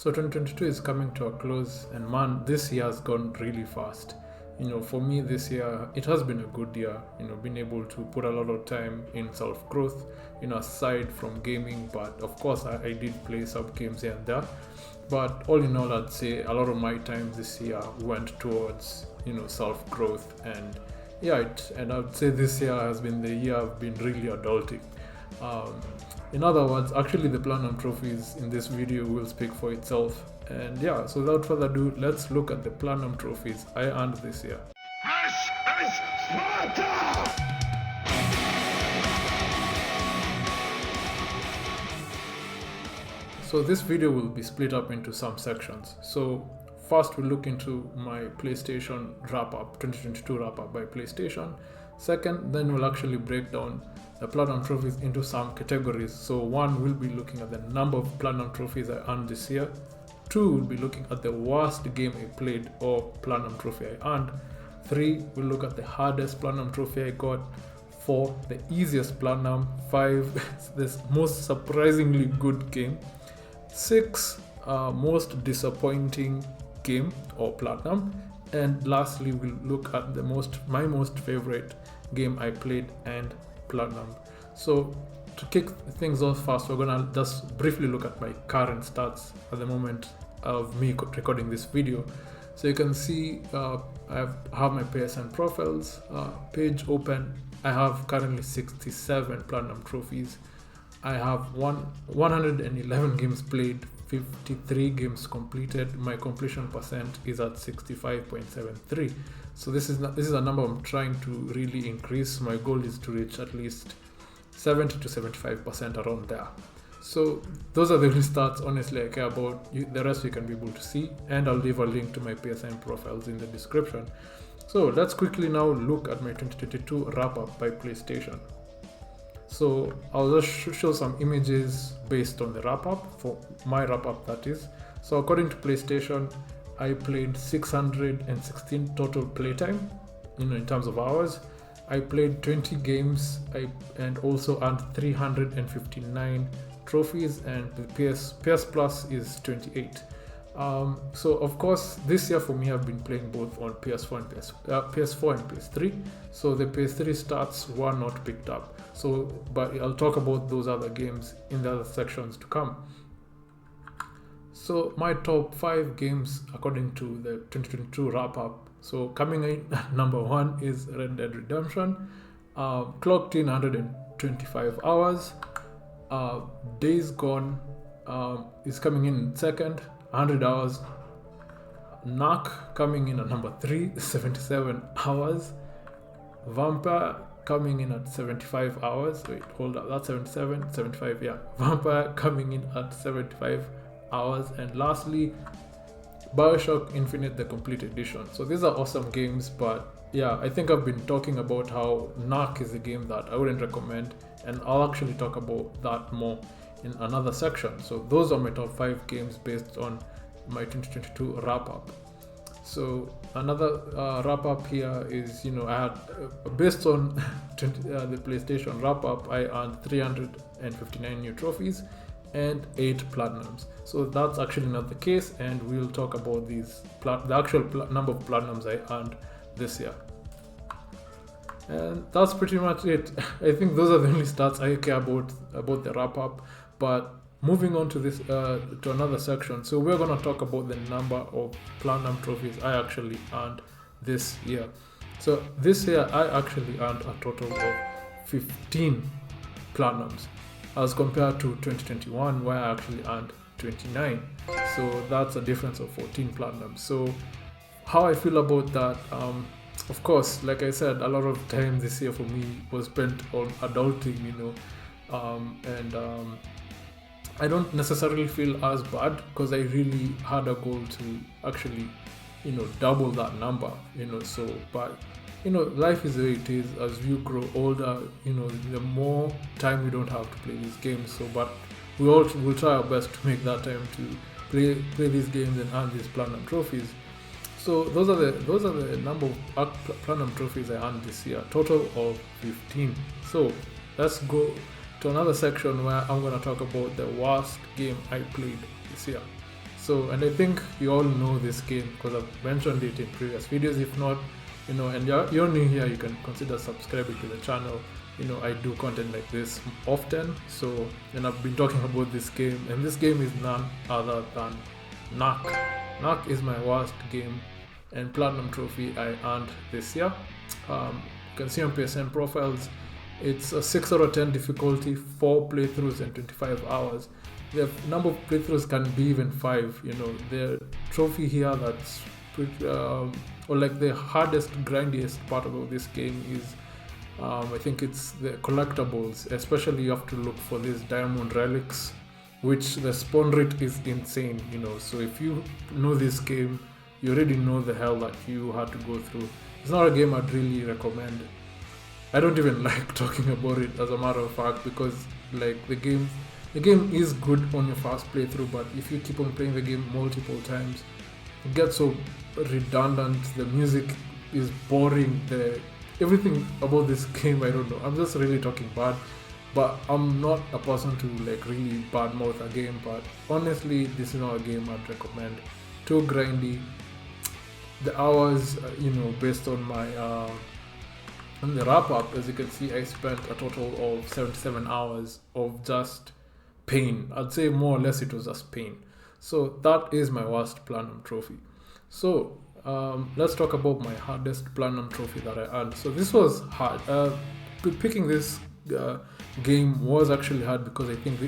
So 2022 is coming to a close, and man, this year has gone really fast. For me this year, it has been a good year, being able to put a lot of time in self-growth, aside from gaming, but of course I did play some games here and there. But all in all, I'd say a lot of my time this year went towards, self-growth, and and I'd say this year has been the year I've been really adulting. In other words, actually the Platinum trophies in this video will speak for itself. And yeah, so without further ado, let's look at the Platinum trophies I earned this year. This is Sparta! So this video will be split up into some sections. So first we'll look into my PlayStation wrap-up, 2022 wrap-up by PlayStation. Second, then we'll actually break down the Platinum trophies into some categories. So one, we'll be looking at the number of Platinum trophies I earned this year. Two, we'll be looking at the worst game I played or Platinum trophy I earned. Three, we'll look at the hardest Platinum trophy I got. Four, the easiest Platinum. Five, this most surprisingly good game. Six, most disappointing game or Platinum. And lastly, we'll look at my most favorite game I played and Platinum. So to kick things off first, we're gonna just briefly look at my current stats at the moment of me recording this video. So you can see I have my PSN profiles page open. I have currently 67 Platinum trophies. I have 111 games played, 53 games completed. My completion percent is at 65.73. So this is a number I'm trying to really increase. My goal is to reach at least 70 to 75% around there. So those are the only stats honestly I care about. The rest you can be able to see, and I'll leave a link to my PSN profiles in the description. So let's quickly now look at my 2022 wrap-up by PlayStation. So I'll just show some images based on the wrap-up, for my wrap-up that is. So according to PlayStation, I played 616 total playtime, in terms of hours. I played 20 games and also earned 359 trophies, and the PS Plus is 28. So of course this year for me I've been playing both on PS4 and PS3. So the PS3 stats were not picked up. But I'll talk about those other games in the other sections to come. So my top 5 games according to the 2022 wrap up. So coming in at number 1 is Red Dead Redemption. Clocked in 125 hours. Days Gone is coming in second, 100 hours. Knack coming in at number 3, 77 hours. Vampire coming in at 75 hours. Wait, hold up, that's 77, 75, yeah. Vampire coming in at 75 hours. And lastly, BioShock Infinite, the complete edition. So these are awesome games, but yeah, I think I've been talking about how Knack is a game that I wouldn't recommend, and I'll actually talk about that more in another section. So those are my top 5 games based on my 2022 wrap-up. So another wrap-up here is, I had, based on the PlayStation wrap-up, I earned 359 new trophies and 8 platinums. So that's actually not the case, and we'll talk about these the actual number of platinums I earned this year. And that's pretty much it. I think those are the only stats I care about the wrap-up. But moving on to this to another section, so we're going to talk about the number of platinum trophies I actually earned this year. So this year I actually earned a total of 15 platinums, as compared to 2021 where I actually earned 29. So that's a difference of 14 platinums. So how I feel about that, of course, like I said, a lot of time this year for me was spent on adulting, and I don't necessarily feel as bad because I really had a goal to actually, double that number, so, but, life is the way it is. As you grow older, the more time we don't have to play these games. So, but we all will try our best to make that time to play these games and earn these platinum trophies. So those are the number of platinum trophies I earned this year, total of 15. So let's go to another section where I'm going to talk about the worst game I played this year. So, and I think you all know this game because I've mentioned it in previous videos. If not, and you're new here, you can consider subscribing to the channel. I do content like this often. So, and I've been talking about this game, and this game is none other than Knack. Knack is my worst game and platinum trophy I earned this year. You can see on PSN profiles, it's a 6 out of 10 difficulty, 4 playthroughs and 25 hours. The number of playthroughs can be even 5. The trophy here that's pretty, or like the hardest, grindiest part about this game is I think it's the collectibles. Especially you have to look for these diamond relics, which the spawn rate is insane. So if you know this game, you already know the hell that you had to go through. It's not a game I'd really recommend. I don't even like talking about it, as a matter of fact, because like the game is good on your first playthrough, but if you keep on playing the game multiple times, it gets so redundant. The music is boring. Everything about this game, I don't know. I'm just really talking bad, but I'm not a person to like really badmouth a game. But honestly, this is not a game I'd recommend. Too grindy. The hours, based on my on the wrap up, as you can see, I spent a total of 77 hours of just pain. I'd say more or less it was just pain. So that is my worst platinum trophy. So let's talk about my hardest platinum trophy that I earned. So this was hard. Picking this game was actually hard because I think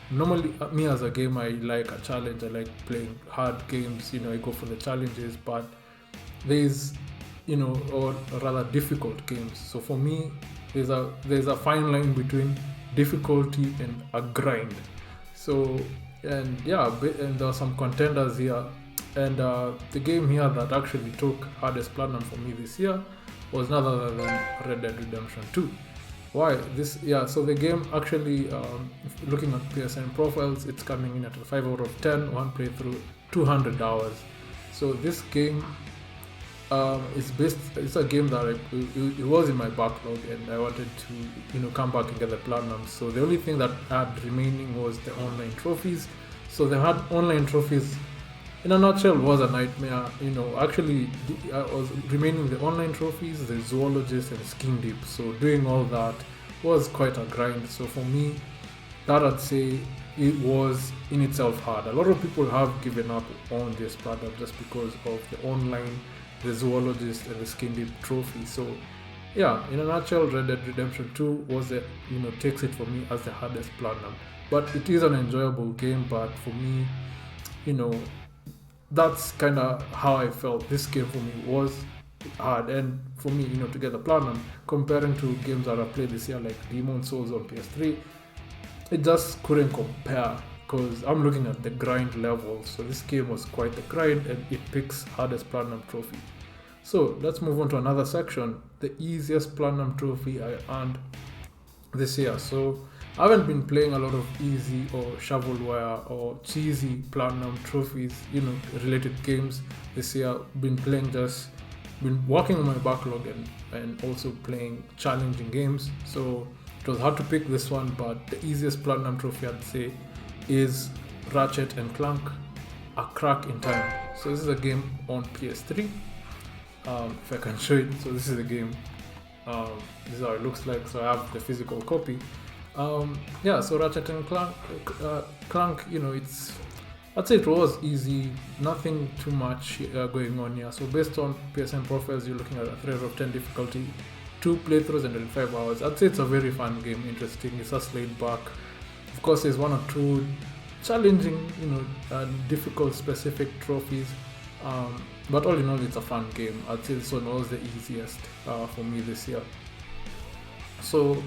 normally me as a gamer, I like a challenge. I like playing hard games. I go for the challenges, but there's or rather difficult games. So for me, there's a fine line between difficulty and a grind. So and there are some contenders here, and the game here that actually took hardest platinum for me this year was none other than Red Dead Redemption 2. Why this? So the game actually, looking at PSN profiles, it's coming in at a 5 out of 10, one playthrough, 200 hours. So this game it's a game that it was in my backlog, and I wanted to come back and get the platinum. So the only thing that I had remaining was the online trophies. So the online trophies, in a nutshell, was a nightmare. Actually, I was remaining the online trophies, the zoologist, and skin deep. So doing all that was quite a grind. So for me, that I'd say it was in itself hard. A lot of people have given up on this platinum just because of the online, the zoologist, and the skin deep trophy. So in a nutshell, Red Dead Redemption 2 was takes it for me as the hardest platinum. But it is an enjoyable game. But for me, that's kind of how I felt. This game for me was hard, and for me, to get the platinum, comparing to games that I played this year like Demon Souls on PS3, it just couldn't compare. Because I'm looking at the grind level, so this game was quite the grind, and it picks hardest platinum trophy. So let's move on to another section, the easiest platinum trophy I earned this year. So I haven't been playing a lot of easy or shovelware or cheesy platinum trophies, related games this year. Been working on my backlog and also playing challenging games. So it was hard to pick this one, but the easiest platinum trophy I'd say is Ratchet and Clank, A Crack in Time. So this is a game on PS3. If I can show it, so this is the game. This is how it looks like. So I have the physical copy. So Ratchet and Clank, I'd say it was easy, nothing too much going on here. So based on PSN profiles, you're looking at a 3 out of 10 difficulty, 2 playthroughs and 25 hours. I'd say it's a very fun game, interesting. It's just laid back. Of course, there's 1 or 2 challenging, difficult specific trophies. But all in all, it's a fun game. I'd say this one was the easiest for me this year. So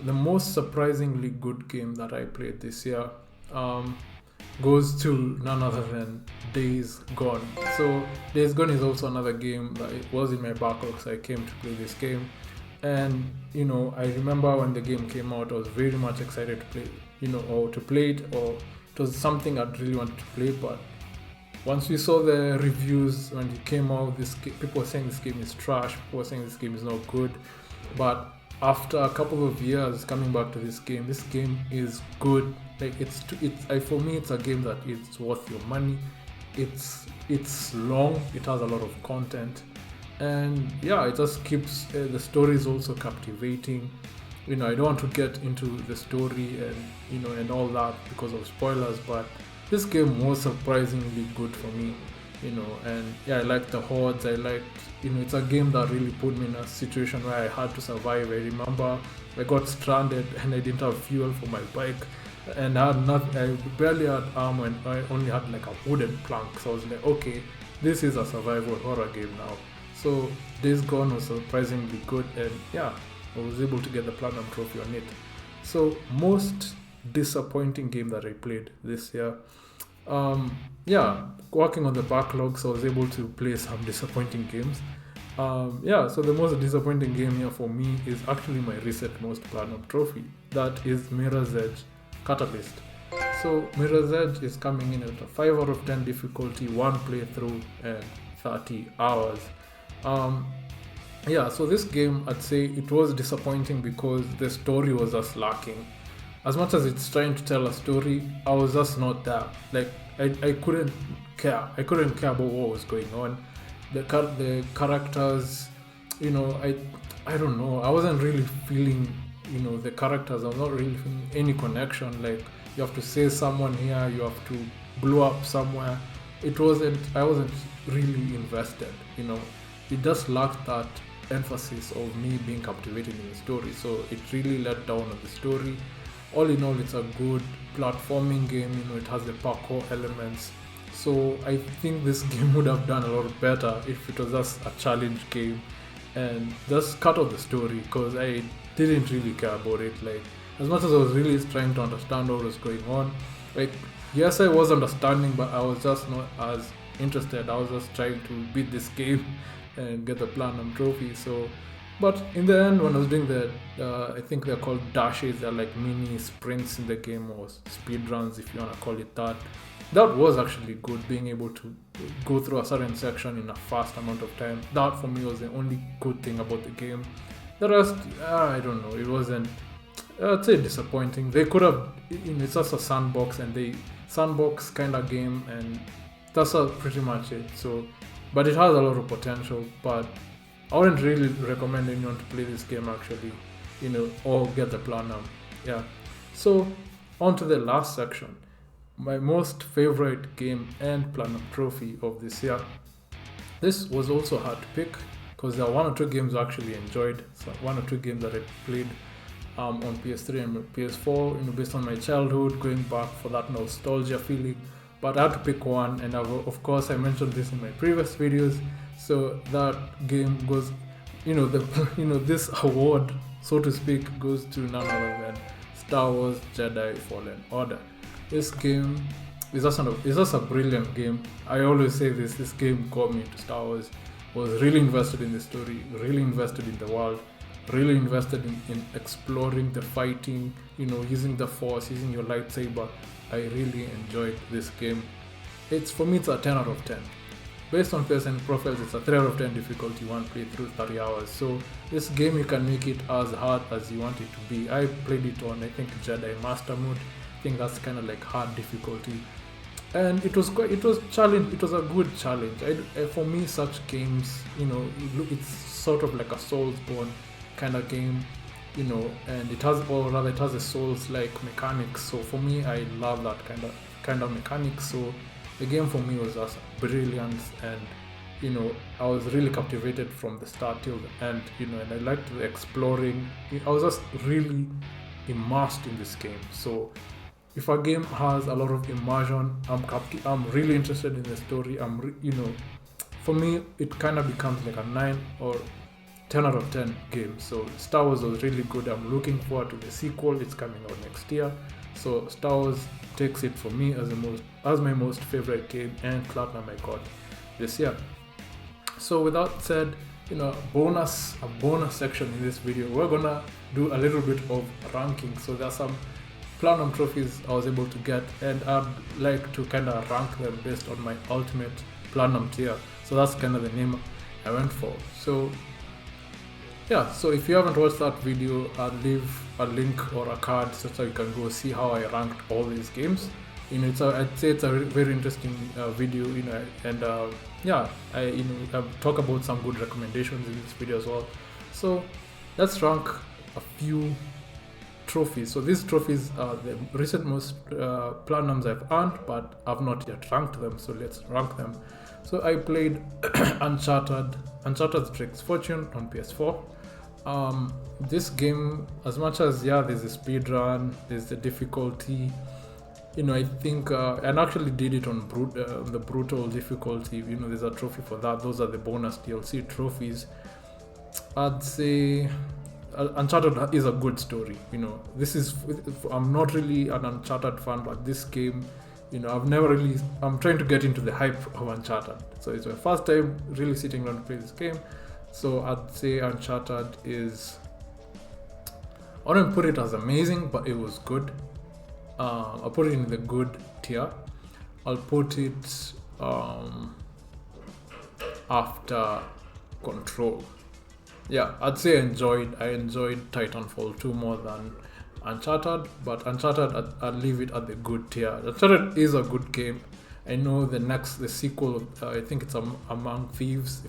the most surprisingly good game that I played this year goes to none other than Days Gone. So Days Gone is also another game that it was in my backlog, so I came to play this game. And I remember when the game came out, I was very much excited to play, or to play it, or it was something I'd really wanted to play. But once we saw the reviews when it came out, people were saying this game is trash, people were saying this game is not good. But after a couple of years coming back to this game is good. Like for me, it's a game that is worth your money. it's long, it has a lot of content, and yeah, it just keeps the story is also captivating. I don't want to get into the story and and all that because of spoilers, but this game was surprisingly good for me. And yeah, I liked the hordes. I liked, it's a game that really put me in a situation where I had to survive. I remember I got stranded and I didn't have fuel for my bike, and I had nothing. I barely had armor, and I only had like a wooden plank. So I was like, okay, this is a survival horror game now. So Days Gone was surprisingly good, and yeah, I was able to get the platinum trophy on it. So most disappointing game that I played this year. Yeah, working on the backlog, so I was able to play some disappointing games. Yeah, so the most disappointing game here for me is actually my recent most platinum trophy. That is Mirror's Edge Catalyst. So Mirror's Edge is coming in at a 5 out of 10 difficulty, one playthrough, and 30 hours. Yeah, so this game, I'd say it was disappointing because the story was just lacking. As much as it's trying to tell a story, I was just not there. Like, I couldn't care. I couldn't care about what was going on. The characters, I don't know. I wasn't really feeling, the characters. I was not really feeling any connection. Like, you have to save someone here, you have to blow up somewhere. I wasn't really invested, It just lacked that emphasis of me being captivated in the story. So it really let down on the story. All in all, it's a good platforming game. It has the parkour elements. So I think this game would have done a lot better if it was just a challenge game and just cut out the story, because I didn't really care about it. Like, as much as I was really trying to understand what was going on, like, yes, I was understanding, but I was just not as interested. I was just trying to beat this game and get the platinum trophy. So, but in the end, when I was doing I think they're called dashes. They're like mini sprints in the game, or speed runs, if you want to call it that. That was actually good, being able to go through a certain section in a fast amount of time. That for me was the only good thing about the game. The rest, I don't know. It wasn't. I'd say disappointing. They could have. It's just a sandbox, and sandbox kind of game, and that's pretty much it. So, but it has a lot of potential. But I wouldn't really recommend anyone to play this game actually, or get the platinum. Yeah. So on to the last section. My most favorite game and platinum trophy of this year. This was also hard to pick because there are one or two games I actually enjoyed. So one or two games that I played on PS3 and PS4, based on my childhood, going back for that nostalgia feeling. But I had to pick one, and of course I mentioned this in my previous videos. So that game goes, this award, so to speak, goes to none other than Star Wars Jedi Fallen Order. This game is just a brilliant game. I always say this game got me into Star Wars. Was really invested in the story, really invested in the world, really invested in exploring the fighting, using the Force, using your lightsaber. I really enjoyed this game. For me, it's a 10 out of 10. Based on PSN profiles, it's a 3 out of 10 difficulty, one playthrough, 30 hours. So this game, you can make it as hard as you want it to be. I played it on, I think, Jedi Master Mode. I think that's kind of like hard difficulty, and it was challenge. It was a good challenge. For me, such games, it's sort of like a Soulsborne kind of game, and it has a Souls-like mechanics. So for me, I love that kind of mechanics. So the game for me was just brilliant, and I was really captivated from the start till the end. And I liked the exploring. I was just really immersed in this game. So if a game has a lot of immersion, I'm really interested in the story. For me, it kind of becomes like a 9 or 10 out of 10 game. So Star Wars was really good. I'm looking forward to the sequel. It's coming out next year. So Star Wars takes it for me as my most favorite game and platinum I got this year. So with that said, a bonus section in this video. We're gonna do a little bit of ranking. So there's some platinum trophies I was able to get, and I'd like to kind of rank them based on my ultimate platinum tier. So that's kind of the name I went for. So yeah, so if you haven't watched that video, I'll leave a link or a card so you can go see how I ranked all these games. I'd say it's a very interesting video, and yeah, I talk about some good recommendations in this video as well. So let's rank a few trophies. So these trophies are the recent most platinums I've earned, but I've not yet ranked them. So let's rank them. So I played Uncharted Drake's Fortune on PS4. This game, as much as there's a speed run, there's the difficulty. I think and actually did it on the brutal difficulty. There's a trophy for that. Those are the bonus DLC trophies. I'd say Uncharted is a good story. I'm not really an Uncharted fan, but this game, I'm trying to get into the hype of Uncharted. So it's my first time really sitting down to play this game. So I'd say Uncharted is, I don't put it as amazing, but it was good. I'll put it in the good tier. I'll put it after Control. Yeah, I'd say I enjoyed Titanfall 2 more than Uncharted, but Uncharted, I'll leave it at the good tier. Uncharted is a good game. I know the sequel, I think it's Among Thieves,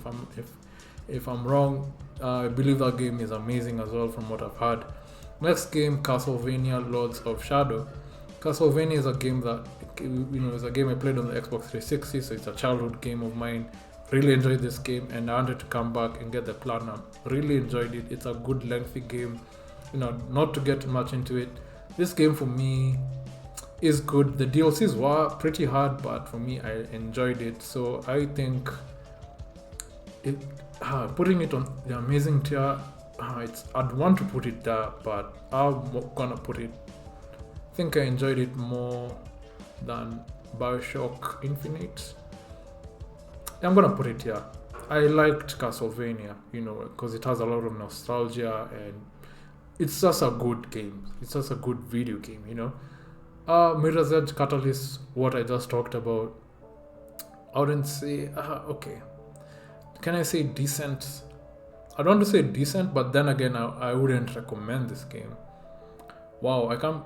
if I'm wrong. I believe that game is amazing as well from what I've heard. Next game, Castlevania Lords of Shadow. Castlevania is a game that, is a game I played on the Xbox 360, so it's a childhood game of mine. Really enjoyed this game, and I wanted to come back and get the platinum. Really enjoyed it. It's a good lengthy game. Not to get much into it, this game for me is good. The DLCs were pretty hard, but for me, I enjoyed it. So I think putting it on the amazing tier, I'd want to put it there, but I'm gonna put it. I think I enjoyed it more than BioShock Infinite. I'm gonna put it here. I liked Castlevania, because it has a lot of nostalgia, and it's just a good game. It's just a good video game, Mirror's Edge Catalyst, what I just talked about, I wouldn't say, okay. Can I say decent? I don't want to say decent, but then again, I wouldn't recommend this game. Wow, I can't.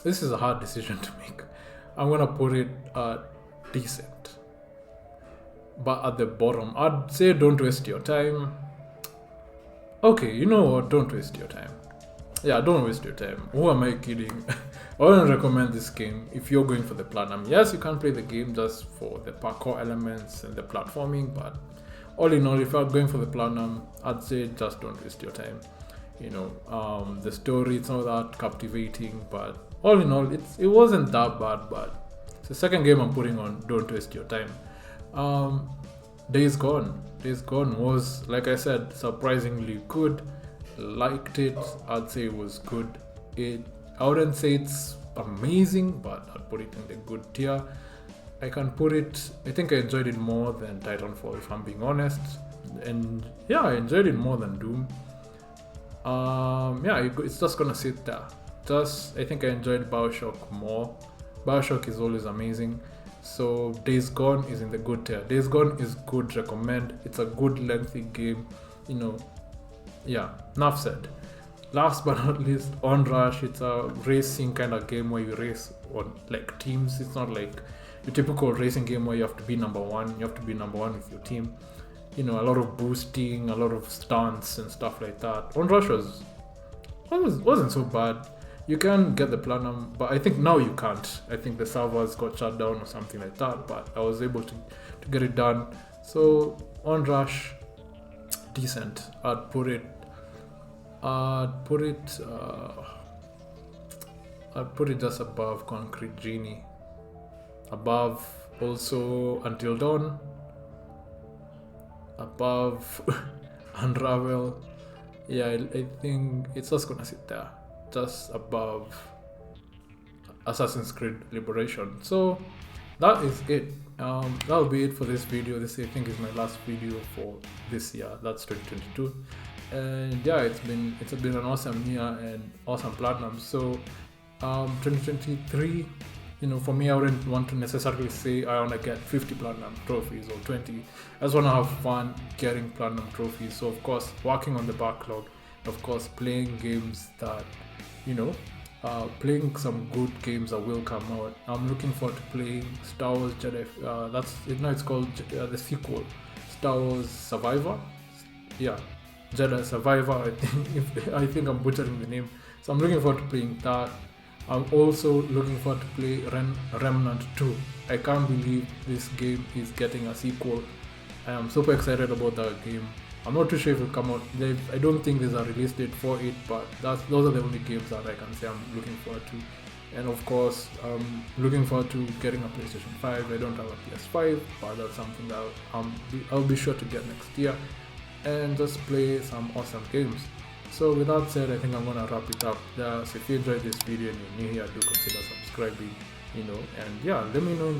This is a hard decision to make. I'm gonna put it decent, but at the bottom, I'd say don't waste your time. Okay, you know what? Don't waste your time. Yeah, don't waste your time. Who am I kidding? I wouldn't recommend this game if you're going for the platinum. Yes, you can play the game just for the parkour elements and the platforming, but all in all, if you're going for the platinum, I'd say just don't waste your time. The story, it's not that captivating, but all in all, it wasn't that bad. But it's the second game I'm putting on don't waste your time. Days Gone was, like I said, surprisingly good. Liked it. I'd say it was good. I wouldn't say it's amazing, but I'd put it in the good tier. I think I enjoyed it more than Titanfall, if I'm being honest. And yeah, I enjoyed it more than Doom. It's just gonna sit there. I think I enjoyed BioShock more. BioShock is always amazing. So Days Gone is in the good tier. Days Gone is good, recommend. It's a good lengthy game, enough said. Last but not least, Onrush. It's a racing kind of game where you race on like teams. It's not like your typical racing game where you have to be number one. You have to be number one with your team. A lot of boosting, a lot of stunts and stuff like that. Onrush wasn't so bad. You can get the platinum, but I think now you can't. I think the servers got shut down or something like that, but I was able to get it done. So Onrush, decent. I'd put it just above Concrete Genie. Above also Until Dawn. Above Unravel. Yeah, I think it's just gonna sit there. Just above Assassin's Creed Liberation. So that is it. That'll be it for this video. This I think is my last video for this year. That's 2022. And yeah, it's been an awesome year and awesome platinum. So 2023, for me, I wouldn't want to necessarily say I want to get 50 platinum trophies or 20. I just want to have fun getting platinum trophies. So of course, working on the backlog, of course, playing games that playing some good games that will come out. I'm looking forward to playing Star Wars Jedi. It's called the sequel, Star Wars Survivor. Yeah, Jedi Survivor. I think I'm butchering the name. So I'm looking forward to playing that. I'm also looking forward to play Remnant 2. I can't believe this game is getting a sequel. I am super excited about that game. I'm not too sure if it will come out. I don't think there's a release date for it, but those are the only games that I can say I'm looking forward to. And of course, I'm looking forward to getting a PlayStation 5. I don't have a PS5, but that's something that I'll be sure to get next year and just play some awesome games. So with that said, I think I'm gonna wrap it up. So if you enjoyed this video and you're new here, do consider subscribing. And yeah, let me know in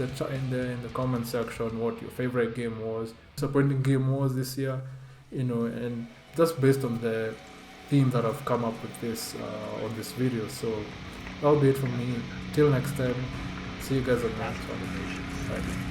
the comment section what your favorite game was, disappointing game was this year, and just based on the theme that I've come up with this on this video. So that'll be it from me. Till next time, see you guys on the next one. Bye.